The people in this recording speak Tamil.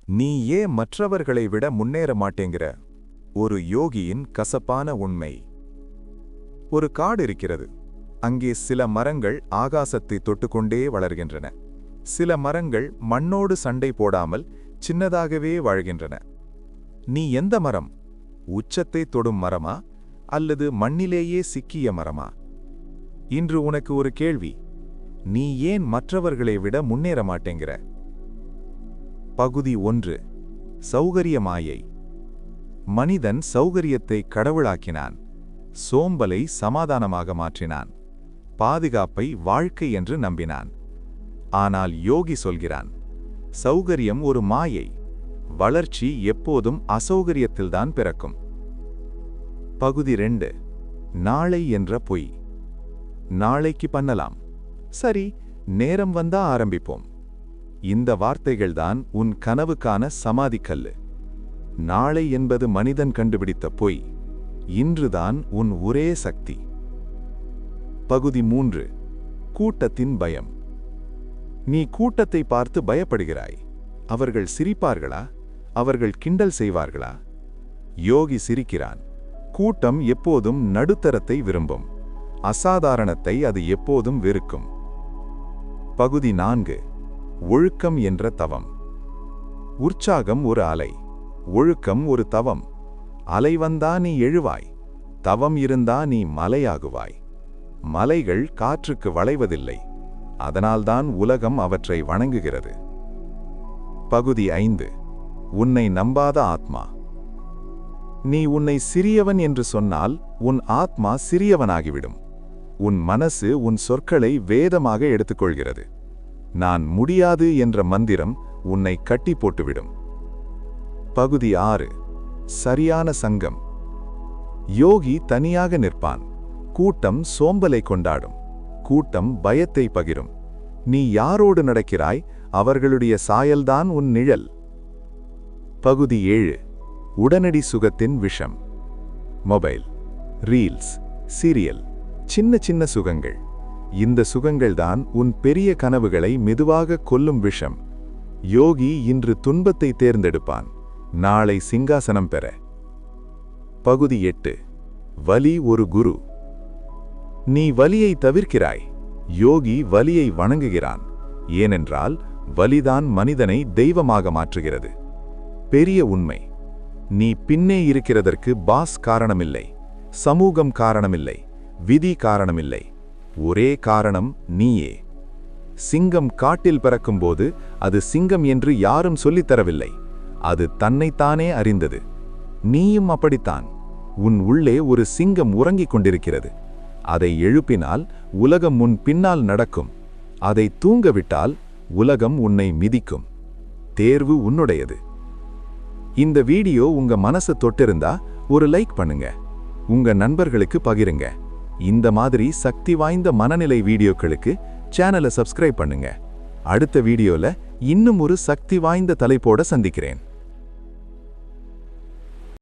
நீ ஏன் மற்றவர்களை விட முன்னேற மாட்டேங்கிற? ஒரு யோகியின் கசப்பான உண்மை. ஒரு காடு இருக்கிறது. அங்கே சில மரங்கள் ஆகாசத்தை தொட்டுக்கொண்டே வளர்கின்றன. சில மரங்கள் மண்ணோடு சண்டை போடாமல் சின்னதாகவே வாழ்கின்றன. நீ எந்த மரம்? உச்சத்தை தொடும் மரமா அல்லது மண்ணிலேயே சிக்கிய மரமா? இன்று உனக்கு ஒரு கேள்வி. நீ ஏன் மற்றவர்களை விட முன்னேற மாட்டேங்கிற? பகுதி 1. சௌகரிய மாயை. மனிதன் சௌகரியத்தை கடவுளாக்கினான். சோம்பலை சமாதானமாக மாற்றினான். பாதுகாப்பை வாழ்க்கை என்று நம்பினான். ஆனால் யோகி சொல்கிறான், சௌகரியம் ஒரு மாயை. வளர்ச்சி எப்போதும் அசௌகரியத்தில்தான் பிறக்கும். பகுதி 2. நாளை என்ற பொய். நாளைக்கு பண்ணலாம். சரி, நேரம் வந்தா ஆரம்பிப்போம். இந்த வார்த்தைகள்தான் உன் கனவுக்கான சமாதிக்கல்லு. நாளை என்பது மனிதன் கண்டுபிடித்த பொய். இன்றுதான் உன் ஒரே சக்தி. பகுதி 3. கூட்டத்தின் பயம். நீ கூட்டத்தை பார்த்து பயப்படுகிறாய். அவர்கள் சிரிப்பார்களா? அவர்கள் கிண்டல் செய்வார்களா? யோகி சிரிக்கிறான். கூட்டம் எப்போதும் நடுத்தரத்தை விரும்பும். அசாதாரணத்தை அது எப்போதும் வெறுக்கும். பகுதி 4. ஒழுக்கம் என்ற தவம். உற்சாகம் ஒரு அலை. ஒழுக்கம் ஒரு தவம். அலை வந்தா நீ எழுவாய். தவம் இருந்தா நீ மலையாகுவாய். மலைகள் காற்றுக்கு வளைவதில்லை. அதனால்தான் உலகம் அவற்றை வணங்குகிறது. பகுதி 5. உன்னை நம்பாத ஆத்மா. நீ உன்னை சிறியவன் என்று சொன்னால் உன் ஆத்மா சிறியவனாகிவிடும். உன் மனசு உன் சொற்களை வேதமாக எடுத்துக்கொள்கிறது. நான் முடியாது என்ற மந்திரம் உன்னை கட்டி போட்டுவிடும். பகுதி 6. சரியான சங்கம். யோகி தனியாக நிற்பான். கூட்டம் சோம்பலை கொண்டாடும். கூட்டம் பயத்தை பகிரும். நீ யாரோடு நடக்கிறாய்? அவர்களுடைய சாயல்தான் உன் நிழல். பகுதி 7. உடனடி சுகத்தின் விஷம். மொபைல், ரீல்ஸ், சீரியல், சின்ன சின்ன சுகங்கள். இந்த சுகங்கள்தான் உன் பெரிய கனவுகளை மெதுவாக கொல்லும் விஷம். யோகி இன்று துன்பத்தை தேர்ந்தெடுப்பான், நாளை சிங்காசனம் பெற. பகுதி 8. வலி ஒரு குரு. நீ வலியை தவிர்க்கிறாய். யோகி வலியை வணங்குகிறான். ஏனென்றால் வலிதான் மனிதனை தெய்வமாக மாற்றுகிறது. பெரிய உண்மை. நீ பின்னே இருக்கிறதற்கு பாஸ் காரணமில்லை, சமூகம் காரணமில்லை, விதி காரணமில்லை. ஒரே காரணம் நீயே. சிங்கம் காட்டில் பிறக்கும்போது அது சிங்கம் என்று யாரும் சொல்லித்தரவில்லை. அது தன்னைத்தானே அறிந்தது. நீயும் அப்படித்தான். உன் உள்ளே ஒரு சிங்கம் உறங்கிக் கொண்டிருக்கிறது. அதை எழுப்பினால் உலகம் உன் பின்னால் நடக்கும். அதை தூங்கவிட்டால் உலகம் உன்னை மிதிக்கும். தேர்வு உன்னுடையது. இந்த வீடியோ உங்க மனசை தொட்டிருந்தா ஒரு லைக் பண்ணுங்க. உங்க நண்பர்களுக்கு பகிருங்க. இந்த மாதிரி சக்தி வாய்ந்த மனநிலை வீடியோக்களுக்கு சேனலை சப்ஸ்கிரைப் பண்ணுங்க. அடுத்த வீடியோல இன்னும் ஒரு சக்தி வாய்ந்த தலைப்போட சந்திக்கிறேன்.